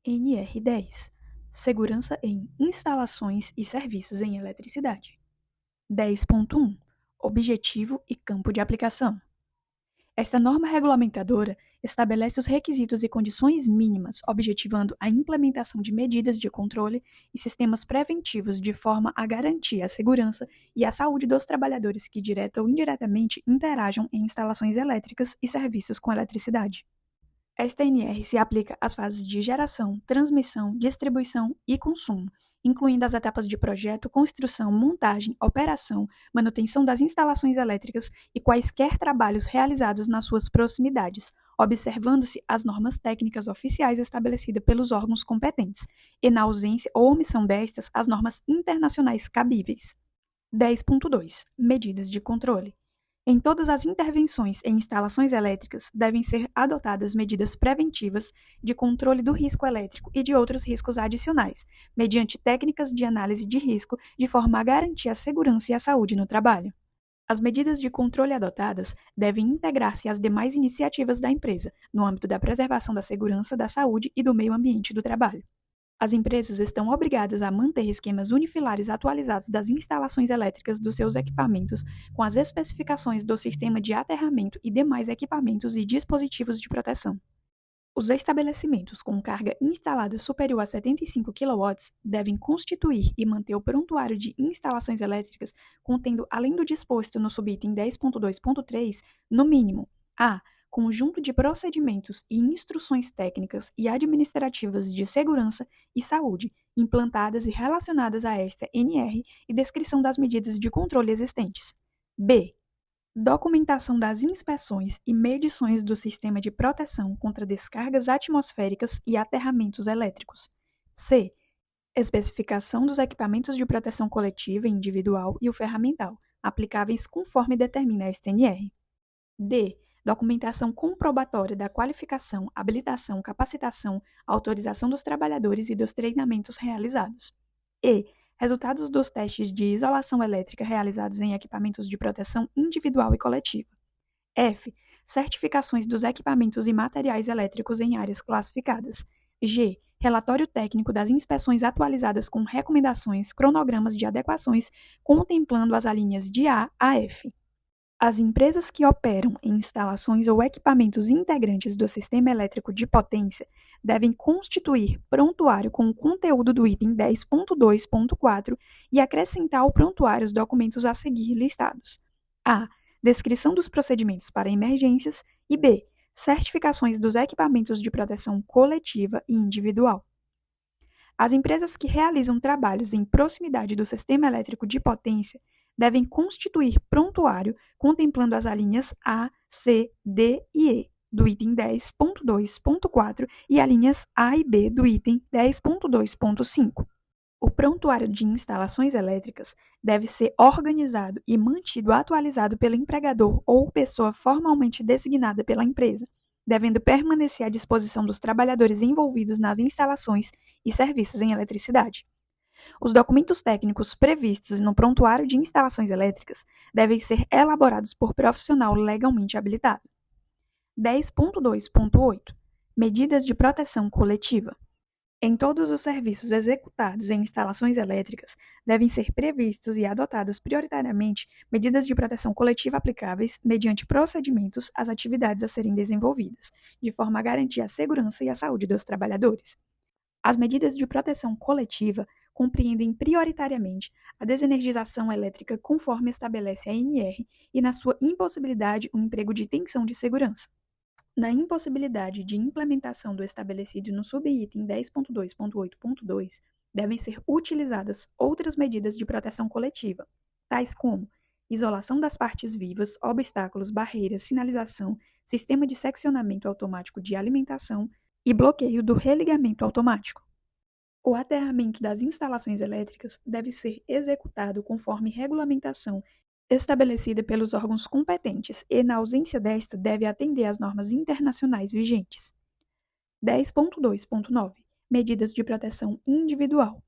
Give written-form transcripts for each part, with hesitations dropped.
NR10 Segurança em instalações e serviços em eletricidade. 10.1 Objetivo e campo de aplicação. Esta norma regulamentadora estabelece os requisitos e condições mínimas, objetivando a implementação de medidas de controle e sistemas preventivos de forma a garantir a segurança e a saúde dos trabalhadores que direta ou indiretamente interajam em instalações elétricas e serviços com eletricidade. Esta NR se aplica às fases de geração, transmissão, distribuição e consumo, incluindo as etapas de projeto, construção, montagem, operação, manutenção das instalações elétricas e quaisquer trabalhos realizados nas suas proximidades, observando-se as normas técnicas oficiais estabelecidas pelos órgãos competentes, e, na ausência ou omissão destas, as normas internacionais cabíveis. 10.2 Medidas de controle. Em todas as intervenções em instalações elétricas, devem ser adotadas medidas preventivas de controle do risco elétrico e de outros riscos adicionais, mediante técnicas de análise de risco, de forma a garantir a segurança e a saúde no trabalho. As medidas de controle adotadas devem integrar-se às demais iniciativas da empresa, no âmbito da preservação da segurança, da saúde e do meio ambiente do trabalho. As empresas estão obrigadas a manter esquemas unifilares atualizados das instalações elétricas dos seus equipamentos com as especificações do sistema de aterramento e demais equipamentos e dispositivos de proteção. Os estabelecimentos com carga instalada superior a 75 kW devem constituir e manter o prontuário de instalações elétricas contendo, além do disposto no subitem 10.2.3, no mínimo a conjunto de procedimentos e instruções técnicas e administrativas de segurança e saúde implantadas e relacionadas a esta NR e descrição das medidas de controle existentes. B. Documentação das inspeções e medições do sistema de proteção contra descargas atmosféricas e aterramentos elétricos. C. Especificação dos equipamentos de proteção coletiva e individual e o ferramental, aplicáveis conforme determina a STNR. D. Documentação comprobatória da qualificação, habilitação, capacitação, autorização dos trabalhadores e dos treinamentos realizados. E. Resultados dos testes de isolação elétrica realizados em equipamentos de proteção individual e coletiva. F. Certificações dos equipamentos e materiais elétricos em áreas classificadas. G. Relatório técnico das inspeções atualizadas com recomendações, cronogramas de adequações, contemplando as alíneas de A a F. As empresas que operam em instalações ou equipamentos integrantes do sistema elétrico de potência devem constituir prontuário com o conteúdo do item 10.2.4 e acrescentar ao prontuário os documentos a seguir listados. A. Descrição dos procedimentos para emergências e B. Certificações dos equipamentos de proteção coletiva e individual. As empresas que realizam trabalhos em proximidade do sistema elétrico de potência devem constituir prontuário contemplando as alíneas A, C, D e E do item 10.2.4 e alíneas A e B do item 10.2.5. O prontuário de instalações elétricas deve ser organizado e mantido atualizado pelo empregador ou pessoa formalmente designada pela empresa, devendo permanecer à disposição dos trabalhadores envolvidos nas instalações e serviços em eletricidade. Os documentos técnicos previstos no prontuário de instalações elétricas devem ser elaborados por profissional legalmente habilitado. 10.2.8 Medidas de proteção coletiva. Em todos os serviços executados em instalações elétricas, devem ser previstas e adotadas prioritariamente medidas de proteção coletiva aplicáveis mediante procedimentos às atividades a serem desenvolvidas, de forma a garantir a segurança e a saúde dos trabalhadores. As medidas de proteção coletiva compreendem prioritariamente a desenergização elétrica conforme estabelece a ANR e, na sua impossibilidade, o emprego de tensão de segurança. Na impossibilidade de implementação do estabelecido no subitem 10.2.8.2, devem ser utilizadas outras medidas de proteção coletiva, tais como isolação das partes vivas, obstáculos, barreiras, sinalização, sistema de seccionamento automático de alimentação e bloqueio do religamento automático. O aterramento das instalações elétricas deve ser executado conforme regulamentação estabelecida pelos órgãos competentes e, na ausência desta, deve atender às normas internacionais vigentes. 10.2.9 Medidas de proteção individual.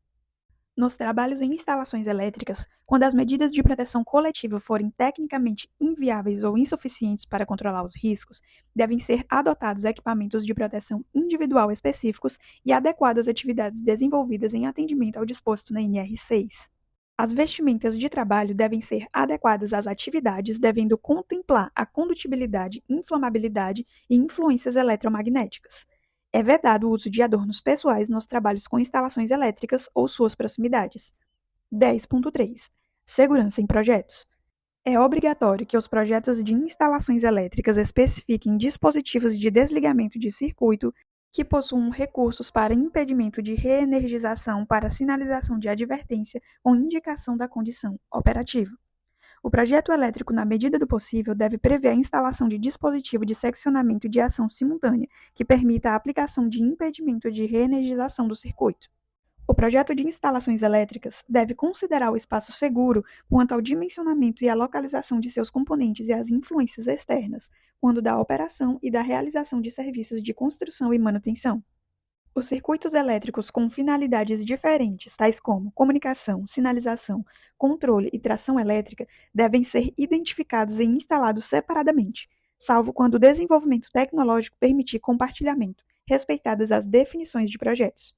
Nos trabalhos em instalações elétricas, quando as medidas de proteção coletiva forem tecnicamente inviáveis ou insuficientes para controlar os riscos, devem ser adotados equipamentos de proteção individual específicos e adequados às atividades desenvolvidas em atendimento ao disposto na NR 6. As vestimentas de trabalho devem ser adequadas às atividades, devendo contemplar a condutibilidade, inflamabilidade e influências eletromagnéticas. É vedado o uso de adornos pessoais nos trabalhos com instalações elétricas ou suas proximidades. 10.3. Segurança em projetos. É obrigatório que os projetos de instalações elétricas especifiquem dispositivos de desligamento de circuito que possuam recursos para impedimento de reenergização para sinalização de advertência com indicação da condição operativa. O projeto elétrico, na medida do possível, deve prever a instalação de dispositivo de seccionamento de ação simultânea que permita a aplicação de impedimento de reenergização do circuito. O projeto de instalações elétricas deve considerar o espaço seguro quanto ao dimensionamento e à localização de seus componentes e às influências externas, quando da operação e da realização de serviços de construção e manutenção. Os circuitos elétricos com finalidades diferentes, tais como comunicação, sinalização, controle e tração elétrica, devem ser identificados e instalados separadamente, salvo quando o desenvolvimento tecnológico permitir compartilhamento, respeitadas as definições de projetos.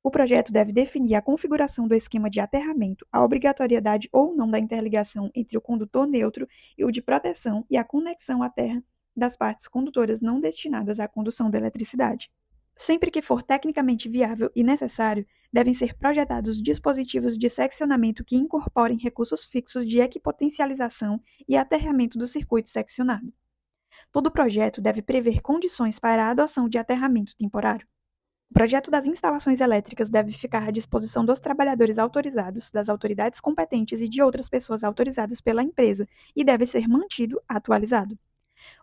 O projeto deve definir a configuração do esquema de aterramento, a obrigatoriedade ou não da interligação entre o condutor neutro e o de proteção e a conexão à terra das partes condutoras não destinadas à condução da eletricidade. Sempre que for tecnicamente viável e necessário, devem ser projetados dispositivos de seccionamento que incorporem recursos fixos de equipotencialização e aterramento do circuito seccionado. Todo projeto deve prever condições para a adoção de aterramento temporário. O projeto das instalações elétricas deve ficar à disposição dos trabalhadores autorizados, das autoridades competentes e de outras pessoas autorizadas pela empresa e deve ser mantido atualizado.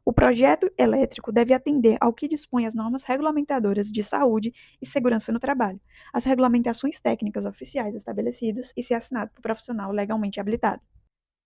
O projeto elétrico deve atender ao que dispõe as normas regulamentadoras de saúde e segurança no trabalho, as regulamentações técnicas oficiais estabelecidas e ser assinado por profissional legalmente habilitado.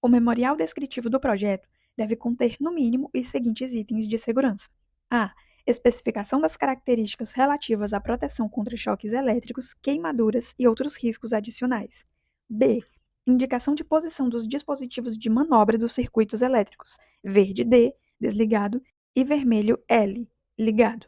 O memorial descritivo do projeto deve conter, no mínimo, os seguintes itens de segurança: a. Especificação das características relativas à proteção contra choques elétricos, queimaduras e outros riscos adicionais. B. Indicação de posição dos dispositivos de manobra dos circuitos elétricos. Verde D, desligado, e vermelho L, ligado.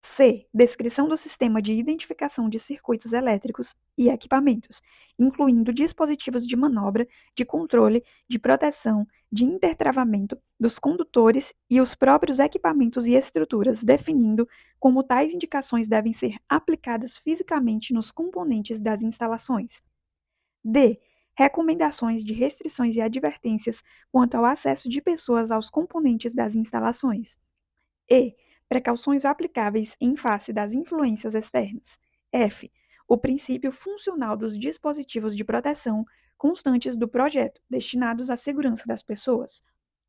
C. Descrição do sistema de identificação de circuitos elétricos e equipamentos, incluindo dispositivos de manobra, de controle, de proteção, de intertravamento dos condutores e os próprios equipamentos e estruturas, definindo como tais indicações devem ser aplicadas fisicamente nos componentes das instalações. D. Recomendações de restrições e advertências quanto ao acesso de pessoas aos componentes das instalações. E. Precauções aplicáveis em face das influências externas. F. O princípio funcional dos dispositivos de proteção constantes do projeto, destinados à segurança das pessoas.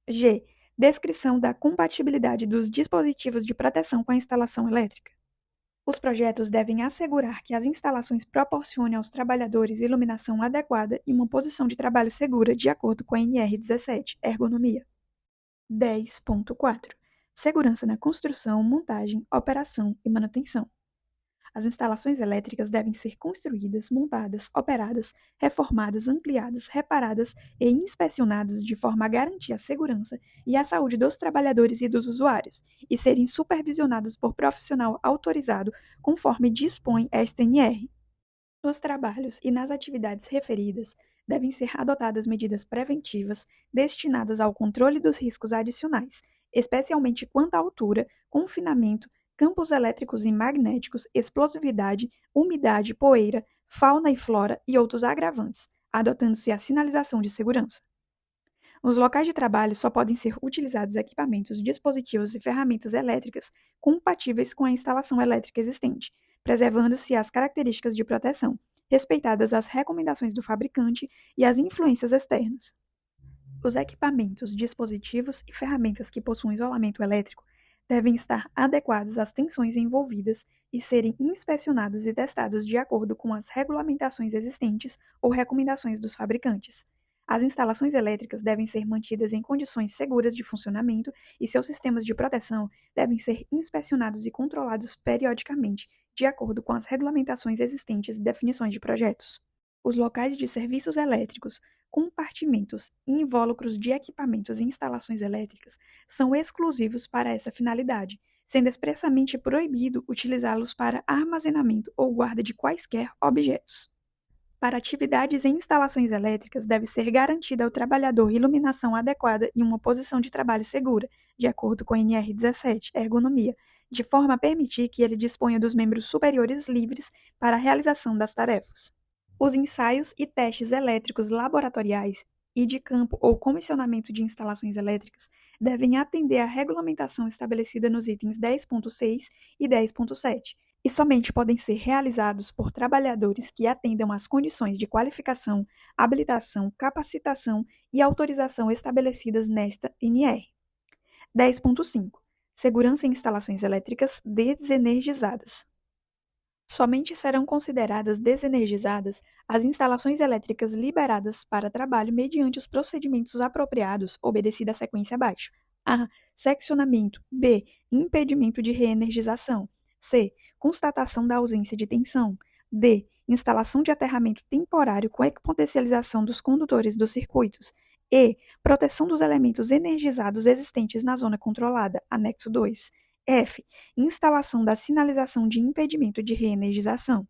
G. Descrição da compatibilidade dos dispositivos de proteção com a instalação elétrica. Os projetos devem assegurar que as instalações proporcionem aos trabalhadores iluminação adequada e uma posição de trabalho segura de acordo com a NR 17, ergonomia. 10.4. Segurança na construção, montagem, operação e manutenção. As instalações elétricas devem ser construídas, montadas, operadas, reformadas, ampliadas, reparadas e inspecionadas de forma a garantir a segurança e a saúde dos trabalhadores e dos usuários, e serem supervisionadas por profissional autorizado, conforme dispõe esta NR. Nos trabalhos e nas atividades referidas, devem ser adotadas medidas preventivas destinadas ao controle dos riscos adicionais, especialmente quanto à altura, confinamento, campos elétricos e magnéticos, explosividade, umidade, poeira, fauna e flora e outros agravantes, adotando-se a sinalização de segurança. Nos locais de trabalho só podem ser utilizados equipamentos, dispositivos e ferramentas elétricas compatíveis com a instalação elétrica existente, preservando-se as características de proteção, respeitadas as recomendações do fabricante e as influências externas. Os equipamentos, dispositivos e ferramentas que possuem isolamento elétrico devem estar adequados às tensões envolvidas e serem inspecionados e testados de acordo com as regulamentações existentes ou recomendações dos fabricantes. As instalações elétricas devem ser mantidas em condições seguras de funcionamento e seus sistemas de proteção devem ser inspecionados e controlados periodicamente, de acordo com as regulamentações existentes e definições de projetos. Os locais de serviços elétricos, compartimentos e invólucros de equipamentos e instalações elétricas são exclusivos para essa finalidade, sendo expressamente proibido utilizá-los para armazenamento ou guarda de quaisquer objetos. Para atividades em instalações elétricas, deve ser garantida ao trabalhador iluminação adequada e uma posição de trabalho segura, de acordo com a NR17, Ergonomia, de forma a permitir que ele disponha dos membros superiores livres para a realização das tarefas. Os ensaios e testes elétricos laboratoriais e de campo ou comissionamento de instalações elétricas devem atender à regulamentação estabelecida nos itens 10.6 e 10.7, e somente podem ser realizados por trabalhadores que atendam às condições de qualificação, habilitação, capacitação e autorização estabelecidas nesta NR. 10.5. Segurança em instalações elétricas desenergizadas. Somente serão consideradas desenergizadas as instalações elétricas liberadas para trabalho mediante os procedimentos apropriados, obedecida a sequência abaixo. A. Seccionamento. B. Impedimento de reenergização. C. Constatação da ausência de tensão. D. Instalação de aterramento temporário com equipotencialização dos condutores dos circuitos. E. Proteção dos elementos energizados existentes na zona controlada, anexo 2. F. Instalação da sinalização de impedimento de reenergização.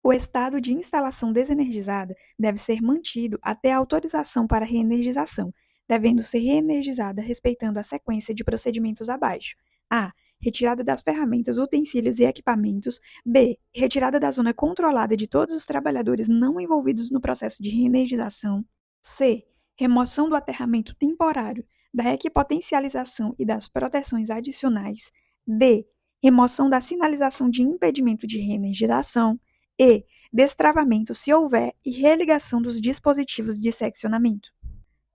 O estado de instalação desenergizada deve ser mantido até a autorização para reenergização, devendo ser reenergizada respeitando a sequência de procedimentos abaixo. A. Retirada das ferramentas, utensílios e equipamentos. B. Retirada da zona controlada de todos os trabalhadores não envolvidos no processo de reenergização. C. Remoção do aterramento temporário, da equipotencialização e das proteções adicionais. D. Remoção da sinalização de impedimento de reenergização. E. Destravamento, se houver, e religação dos dispositivos de seccionamento.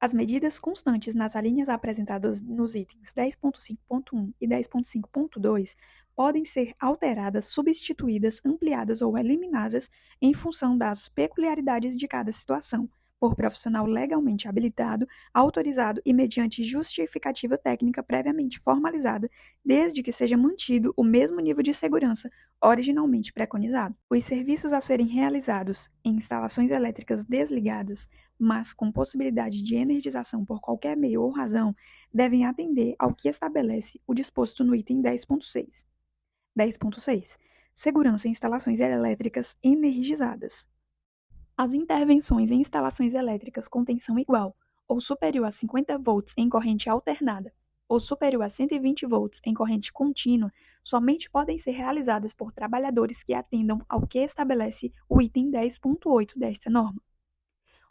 As medidas constantes nas alíneas apresentadas nos itens 10.5.1 e 10.5.2 podem ser alteradas, substituídas, ampliadas ou eliminadas em função das peculiaridades de cada situação, por profissional legalmente habilitado, autorizado e mediante justificativa técnica previamente formalizada, desde que seja mantido o mesmo nível de segurança originalmente preconizado. Os serviços a serem realizados em instalações elétricas desligadas, mas com possibilidade de energização por qualquer meio ou razão, devem atender ao que estabelece o disposto no item 10.6. 10.6. Segurança em instalações elétricas energizadas. As intervenções em instalações elétricas com tensão igual ou superior a 50 volts em corrente alternada ou superior a 120 volts em corrente contínua somente podem ser realizadas por trabalhadores que atendam ao que estabelece o item 10.8 desta norma.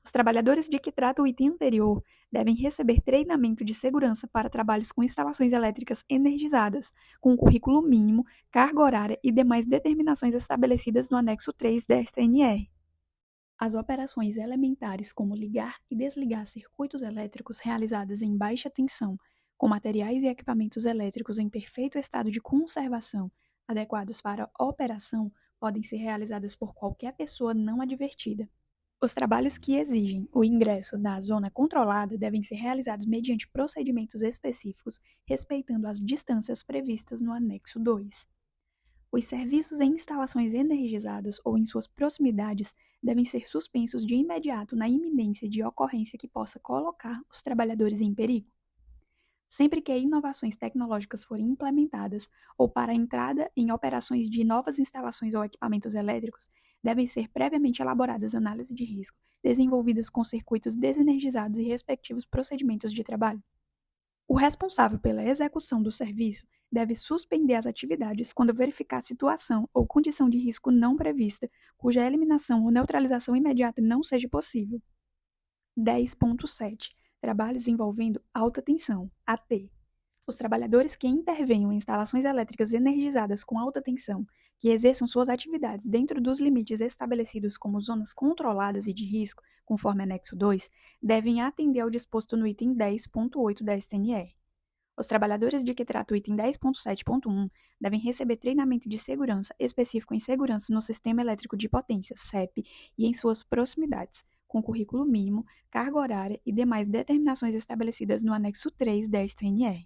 Os trabalhadores de que trata o item anterior devem receber treinamento de segurança para trabalhos com instalações elétricas energizadas, com currículo mínimo, carga horária e demais determinações estabelecidas no anexo 3 desta NR. As operações elementares como ligar e desligar circuitos elétricos realizadas em baixa tensão, com materiais e equipamentos elétricos em perfeito estado de conservação, adequados para operação, podem ser realizadas por qualquer pessoa não advertida. Os trabalhos que exigem o ingresso na zona controlada devem ser realizados mediante procedimentos específicos, respeitando as distâncias previstas no anexo 2. Os serviços em instalações energizadas ou em suas proximidades devem ser suspensos de imediato na iminência de ocorrência que possa colocar os trabalhadores em perigo. Sempre que inovações tecnológicas forem implementadas ou para a entrada em operações de novas instalações ou equipamentos elétricos, devem ser previamente elaboradas análises de risco, desenvolvidas com circuitos desenergizados e respectivos procedimentos de trabalho. O responsável pela execução do serviço deve suspender as atividades quando verificar situação ou condição de risco não prevista, cuja eliminação ou neutralização imediata não seja possível. 10.7. Trabalhos envolvendo alta tensão, AT. Os trabalhadores que intervenham em instalações elétricas energizadas com alta tensão, que exerçam suas atividades dentro dos limites estabelecidos como zonas controladas e de risco, conforme anexo 2, devem atender ao disposto no item 10.8 da STNR. Os trabalhadores de que trata o item 10.7.1 devem receber treinamento de segurança específico em segurança no sistema elétrico de potência, SEP, e em suas proximidades, com currículo mínimo, carga horária e demais determinações estabelecidas no anexo 3 da STNR.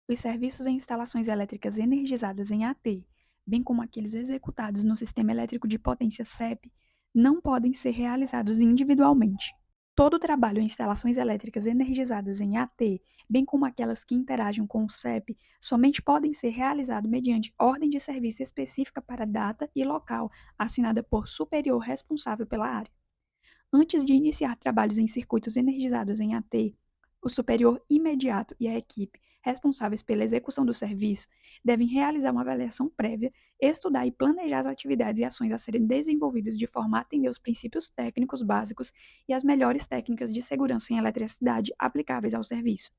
Os serviços em instalações elétricas energizadas em AT, bem como aqueles executados no sistema elétrico de potência SEP, não podem ser realizados individualmente. Todo o trabalho em instalações elétricas energizadas em AT, bem como aquelas que interagem com o SEP, somente podem ser realizados mediante ordem de serviço específica para data e local, assinada por superior responsável pela área. Antes de iniciar trabalhos em circuitos energizados em AT, o superior imediato e a equipe responsáveis pela execução do serviço devem realizar uma avaliação prévia, estudar e planejar as atividades e ações a serem desenvolvidas de forma a atender os princípios técnicos básicos e as melhores técnicas de segurança em eletricidade aplicáveis ao serviço.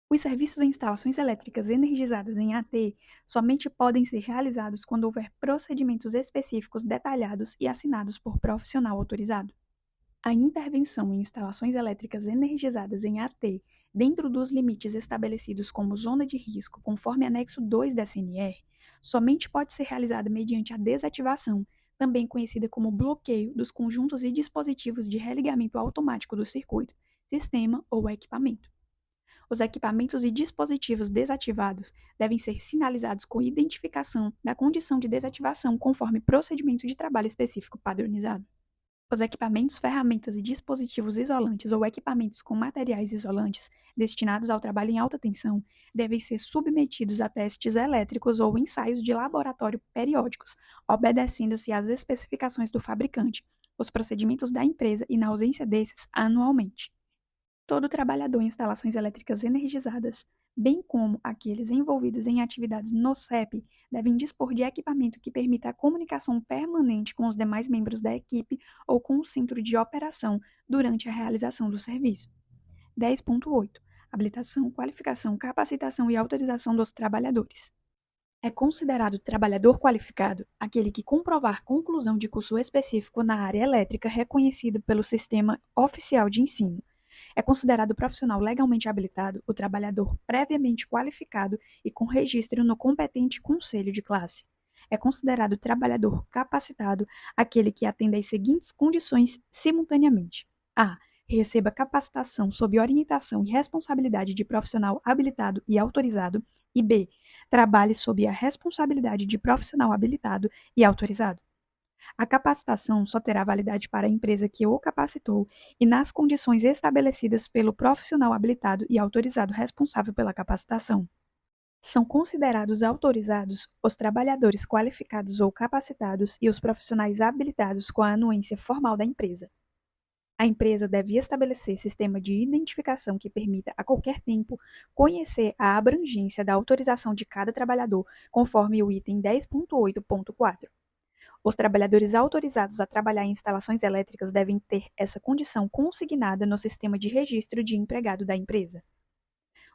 Os serviços em instalações elétricas energizadas em AT somente podem ser realizados quando houver procedimentos específicos detalhados e assinados por profissional autorizado. A intervenção em instalações elétricas energizadas em AT, dentro dos limites estabelecidos como zona de risco, conforme anexo 2 da CNR, somente pode ser realizada mediante a desativação, também conhecida como bloqueio dos conjuntos e dispositivos de religamento automático do circuito, sistema ou equipamento. Os equipamentos e dispositivos desativados devem ser sinalizados com identificação da condição de desativação conforme procedimento de trabalho específico padronizado. Os equipamentos, ferramentas e dispositivos isolantes ou equipamentos com materiais isolantes destinados ao trabalho em alta tensão devem ser submetidos a testes elétricos ou ensaios de laboratório periódicos, obedecendo-se às especificações do fabricante, os procedimentos da empresa e, na ausência desses, anualmente. Todo trabalhador em instalações elétricas energizadas, bem como aqueles envolvidos em atividades no SEP, devem dispor de equipamento que permita a comunicação permanente com os demais membros da equipe ou com o centro de operação durante a realização do serviço. 10.8. Habilitação, qualificação, capacitação e autorização dos trabalhadores. É considerado trabalhador qualificado aquele que comprovar conclusão de curso específico na área elétrica reconhecido pelo Sistema Oficial de Ensino. É considerado profissional legalmente habilitado o trabalhador previamente qualificado e com registro no competente conselho de classe. É considerado trabalhador capacitado aquele que atenda às seguintes condições simultaneamente: a. Receba capacitação sob orientação e responsabilidade de profissional habilitado e autorizado, e b. Trabalhe sob a responsabilidade de profissional habilitado e autorizado. A capacitação só terá validade para a empresa que o capacitou e nas condições estabelecidas pelo profissional habilitado e autorizado responsável pela capacitação. São considerados autorizados os trabalhadores qualificados ou capacitados e os profissionais habilitados com a anuência formal da empresa. A empresa deve estabelecer sistema de identificação que permita, a qualquer tempo, conhecer a abrangência da autorização de cada trabalhador, conforme o item 10.8.4. Os trabalhadores autorizados a trabalhar em instalações elétricas devem ter essa condição consignada no sistema de registro de empregado da empresa.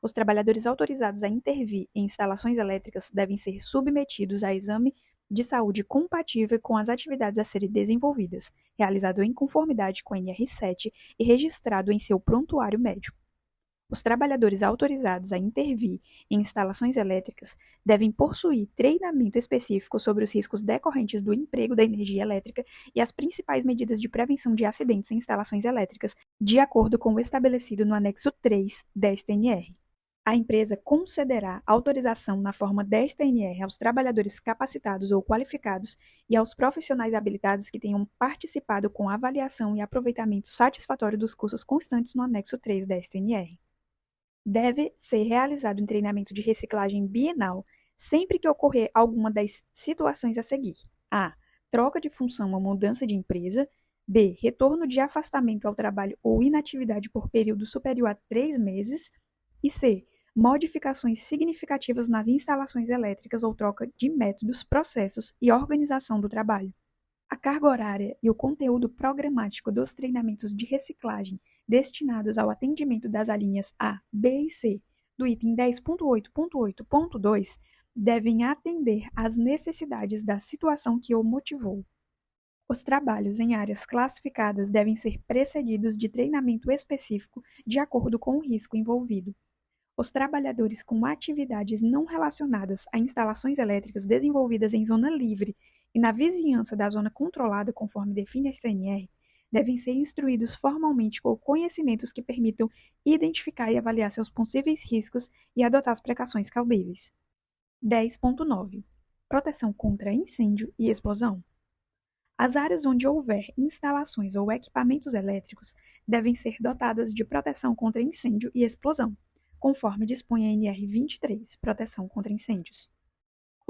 Os trabalhadores autorizados a intervir em instalações elétricas devem ser submetidos a exame de saúde compatível com as atividades a serem desenvolvidas, realizado em conformidade com a NR7 e registrado em seu prontuário médico. Os trabalhadores autorizados a intervir em instalações elétricas devem possuir treinamento específico sobre os riscos decorrentes do emprego da energia elétrica e as principais medidas de prevenção de acidentes em instalações elétricas, de acordo com o estabelecido no anexo 3 da STNR. A empresa concederá autorização na forma desta NR aos trabalhadores capacitados ou qualificados e aos profissionais habilitados que tenham participado com avaliação e aproveitamento satisfatório dos cursos constantes no anexo 3 da STNR. Deve ser realizado um treinamento de reciclagem bienal sempre que ocorrer alguma das situações a seguir: a. Troca de função ou mudança de empresa; b. Retorno de afastamento ao trabalho ou inatividade por período superior a 3 meses; e c. Modificações significativas nas instalações elétricas ou troca de métodos, processos e organização do trabalho. A carga horária e o conteúdo programático dos treinamentos de reciclagem destinados ao atendimento das alíneas A, B e C do item 10.8.8.2 devem atender às necessidades da situação que o motivou. Os trabalhos em áreas classificadas devem ser precedidos de treinamento específico de acordo com o risco envolvido. Os trabalhadores com atividades não relacionadas a instalações elétricas desenvolvidas em zona livre e na vizinhança da zona controlada conforme define a CNR devem ser instruídos formalmente com conhecimentos que permitam identificar e avaliar seus possíveis riscos e adotar as precauções cabíveis. 10.9. Proteção contra incêndio e explosão. As áreas onde houver instalações ou equipamentos elétricos devem ser dotadas de proteção contra incêndio e explosão, conforme dispõe a NR 23, Proteção contra Incêndios.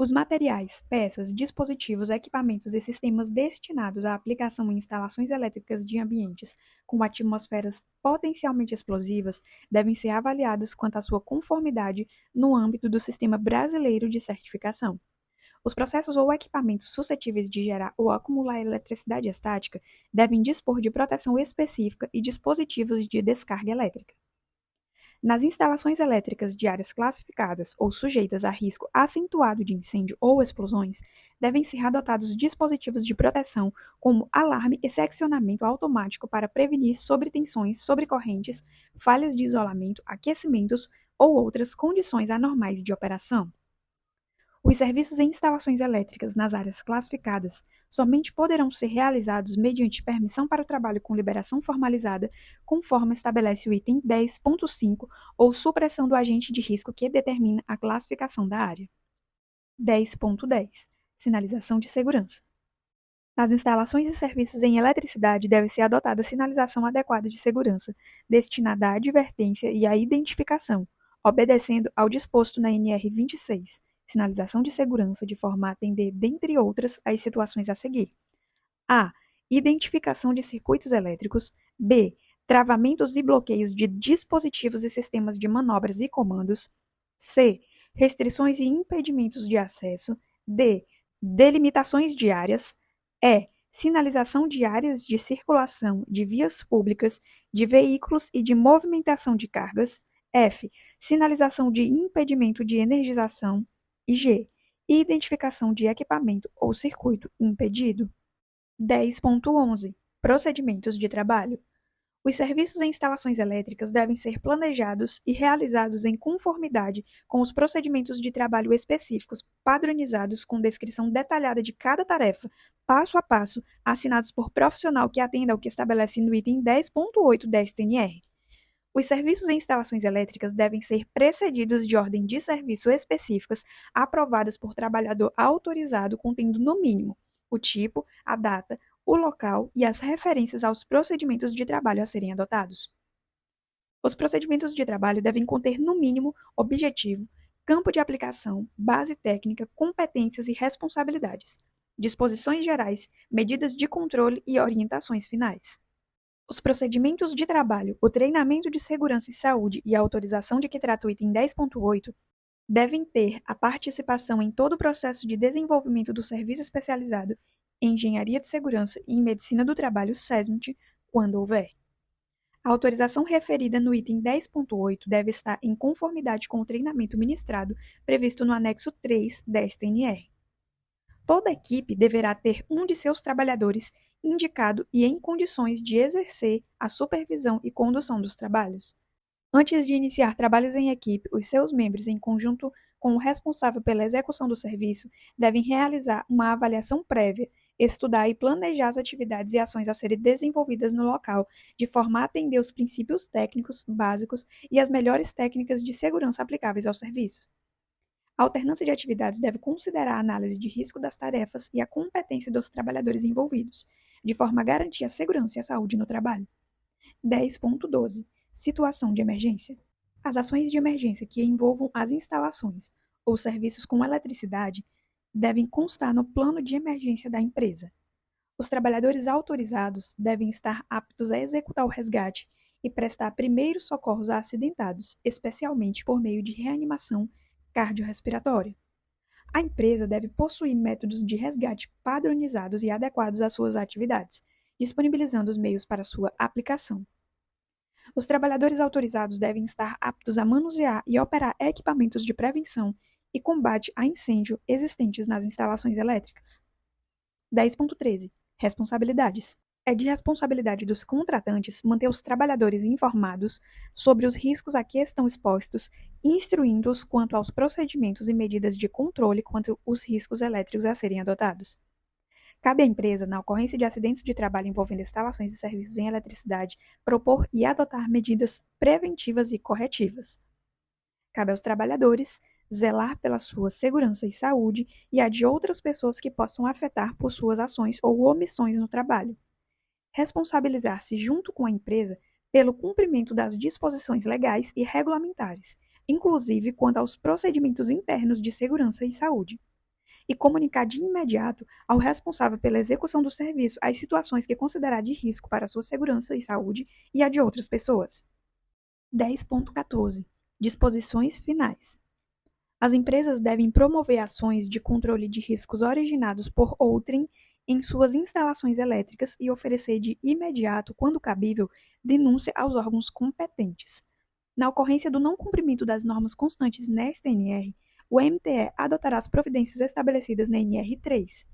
Os materiais, peças, dispositivos, equipamentos e sistemas destinados à aplicação em instalações elétricas de ambientes com atmosferas potencialmente explosivas devem ser avaliados quanto à sua conformidade no âmbito do Sistema Brasileiro de Certificação. Os processos ou equipamentos suscetíveis de gerar ou acumular eletricidade estática devem dispor de proteção específica e dispositivos de descarga elétrica. Nas instalações elétricas de áreas classificadas ou sujeitas a risco acentuado de incêndio ou explosões, devem ser adotados dispositivos de proteção como alarme e seccionamento automático para prevenir sobretensões, sobrecorrentes, falhas de isolamento, aquecimentos ou outras condições anormais de operação. Os serviços em instalações elétricas nas áreas classificadas somente poderão ser realizados mediante permissão para o trabalho com liberação formalizada, conforme estabelece o item 10.5 ou supressão do agente de risco que determina a classificação da área. 10.10. Sinalização de segurança. Nas instalações e serviços em eletricidade deve ser adotada sinalização adequada de segurança, destinada à advertência e à identificação, obedecendo ao disposto na NR 26. Sinalização de segurança de forma a atender, dentre outras, as situações a seguir. A. Identificação de circuitos elétricos. B. Travamentos e bloqueios de dispositivos e sistemas de manobras e comandos. C. Restrições e impedimentos de acesso. D. Delimitações de áreas. E. Sinalização de áreas de circulação de vias públicas, de veículos e de movimentação de cargas. F. Sinalização de impedimento de energização. E G. Identificação de equipamento ou circuito impedido. 10.11. Procedimentos de trabalho. Os serviços em instalações elétricas devem ser planejados e realizados em conformidade com os procedimentos de trabalho específicos, padronizados com descrição detalhada de cada tarefa, passo a passo, assinados por profissional que atenda ao que estabelece no item 10.8 da STNR. Os serviços em instalações elétricas devem ser precedidos de ordem de serviço específicas aprovadas por trabalhador autorizado contendo, no mínimo, o tipo, a data, o local e as referências aos procedimentos de trabalho a serem adotados. Os procedimentos de trabalho devem conter, no mínimo, objetivo, campo de aplicação, base técnica, competências e responsabilidades, disposições gerais, medidas de controle e orientações finais. Os procedimentos de trabalho, o treinamento de segurança e saúde e a autorização de que trata o item 10.8 devem ter a participação em todo o processo de desenvolvimento do serviço especializado em engenharia de segurança e em medicina do trabalho SESMIT, quando houver. A autorização referida no item 10.8 deve estar em conformidade com o treinamento ministrado previsto no anexo 3 da STNR. Toda equipe deverá ter um de seus trabalhadores indicado e em condições de exercer a supervisão e condução dos trabalhos. Antes de iniciar trabalhos em equipe, os seus membros, em conjunto com o responsável pela execução do serviço, devem realizar uma avaliação prévia, estudar e planejar as atividades e ações a serem desenvolvidas no local, de forma a atender os princípios técnicos básicos e as melhores técnicas de segurança aplicáveis aos serviços. A alternância de atividades deve considerar a análise de risco das tarefas e a competência dos trabalhadores envolvidos, de forma a garantir a segurança e a saúde no trabalho. 10.12. Situação de emergência. As ações de emergência que envolvam as instalações ou serviços com eletricidade devem constar no plano de emergência da empresa. Os trabalhadores autorizados devem estar aptos a executar o resgate e prestar primeiros socorros a acidentados, especialmente por meio de reanimação cardiorrespiratória. A empresa deve possuir métodos de resgate padronizados e adequados às suas atividades, disponibilizando os meios para sua aplicação. Os trabalhadores autorizados devem estar aptos a manusear e operar equipamentos de prevenção e combate a incêndio existentes nas instalações elétricas. 10.13. Responsabilidades. É de responsabilidade dos contratantes manter os trabalhadores informados sobre os riscos a que estão expostos, instruindo-os quanto aos procedimentos e medidas de controle quanto os riscos elétricos a serem adotados. Cabe à empresa, na ocorrência de acidentes de trabalho envolvendo instalações e serviços em eletricidade, propor e adotar medidas preventivas e corretivas. Cabe aos trabalhadores zelar pela sua segurança e saúde e a de outras pessoas que possam afetar por suas ações ou omissões no trabalho. Responsabilizar-se junto com a empresa pelo cumprimento das disposições legais e regulamentares, inclusive quanto aos procedimentos internos de segurança e saúde, e comunicar de imediato ao responsável pela execução do serviço as situações que considerar de risco para a sua segurança e saúde e a de outras pessoas. 10.14 Disposições finais. As empresas devem promover ações de controle de riscos originados por outrem em suas instalações elétricas e oferecer de imediato, quando cabível, denúncia aos órgãos competentes. Na ocorrência do não cumprimento das normas constantes nesta NR, o MTE adotará as providências estabelecidas na NR 3.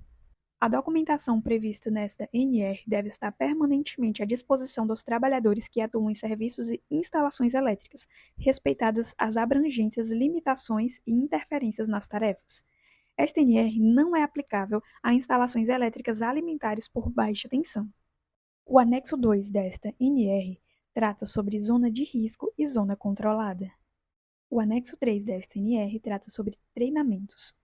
A documentação prevista nesta NR deve estar permanentemente à disposição dos trabalhadores que atuam em serviços e instalações elétricas, respeitadas as abrangências, limitações e interferências nas tarefas. Esta NR não é aplicável a instalações elétricas alimentares por baixa tensão. O anexo 2 desta NR trata sobre zona de risco e zona controlada. O anexo 3 desta NR trata sobre treinamentos.